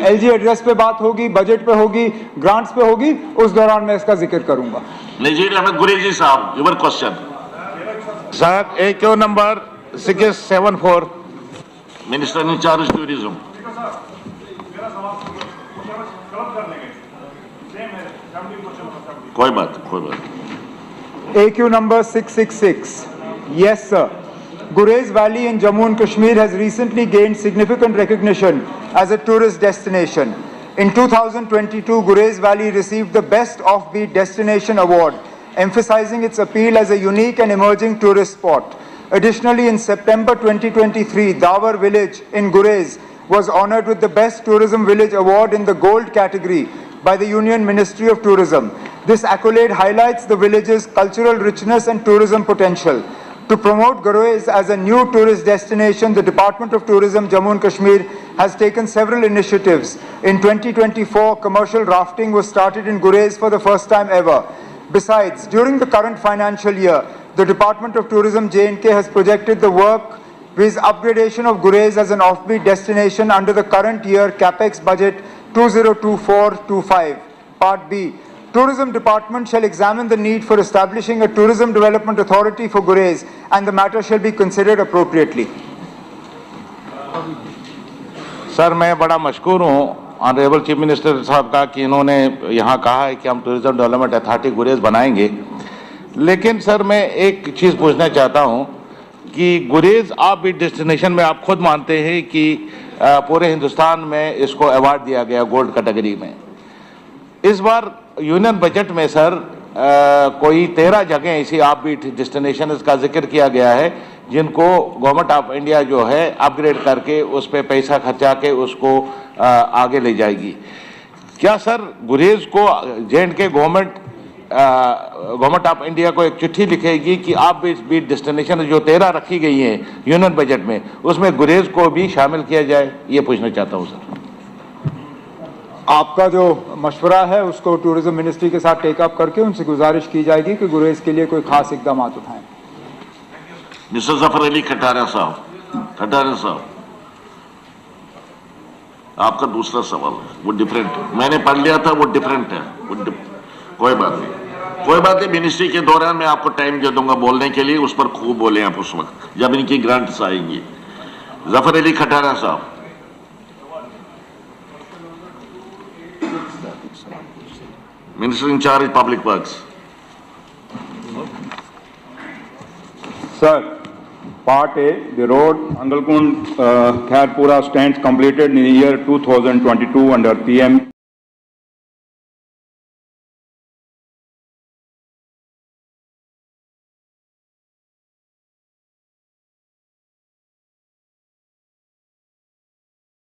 LG address पे बात होगी, बजट पे होगी, ग्रांट्स पे होगी, उस दौरान मैं इसका जिक्र करूंगा। नजीर अहमद गुरेजी साहब, your question. Sir, AQ number 674, minister in charge tourism. कोई बात। AQ number 666. Yes, sir. Gurez Valley in Jammu and Kashmir has recently gained significant recognition as a tourist destination. In 2022, Gurez Valley received the Best Offbeat Destination Award, emphasizing its appeal as a unique and emerging tourist spot. Additionally, in September 2023, Dawar Village in Gurez was honored with the Best Tourism Village Award in the Gold category by the Union Ministry of Tourism. This accolade highlights the village's cultural richness and tourism potential. To promote Gurez as a new tourist destination, the Department of Tourism, Jammu and Kashmir, has taken several initiatives. In 2024, commercial rafting was started in Gurez for the first time ever. Besides, during the current financial year, the Department of Tourism, J&K, has projected the work with upgradation of Gurez as an offbeat destination under the current year Capex budget 2024-25. Part B. Tourism Department shall examine the need for establishing a tourism development authority for Gurez, and the matter shall be considered appropriately. Sir मैं बड़ा मशकूर हूँ honourable chief minister साहब का कि इन्होंने यहाँ कहा है कि हम टूरिज्म डेवलपमेंट अथॉरिटी गुरेज बनाएंगे। लेकिन सर मैं एक चीज़ पूछना चाहता हूँ कि गुरेज ऑफबीट डेस्टिनेशन में आप खुद मानते हैं कि पूरे हिंदुस्तान में इसको अवार्ड दिया गया गोल्ड कैटेगरी में। इस बार यूनियन बजट में सर कोई 13 जगह ऐसी ऑफबीट डेस्टिनेशन का जिक्र किया गया है जिनको गवर्नमेंट ऑफ इंडिया जो है अपग्रेड करके उस पर पैसा खर्चा के उसको आगे ले जाएगी। क्या सर गुरेज को J&K गवर्नमेंट ऑफ इंडिया को एक चिट्ठी लिखेगी कि ऑफबीट डेस्टिनेशन जो 13 रखी गई हैं यूनियन बजट में उसमें गुरेज को भी शामिल किया जाए? ये पूछना चाहता हूँ सर। आपका जो मशवरा है उसको टूरिज्म मिनिस्ट्री के साथ टेकअप करके उनसे गुजारिश की जाएगी कि गुरेज के लिए कोई खास इकदाम उठाएं। मिस्टर जफर अली खटारिया साहब, आपका दूसरा सवाल है वो डिफरेंट है, मैंने पढ़ लिया था वो डिफरेंट है, कोई बात नहीं। मिनिस्ट्री के दौरान मैं आपको टाइम दे दूंगा बोलने के लिए, उस पर खूब बोले आप उस वक्त जब इनकी ग्रांट्स आएंगी। जफर अली खटारिया साहब। Minister in charge Public Works. Sir, Part A, the road Angalkund Khairpura stands completed in the year 2022 under PM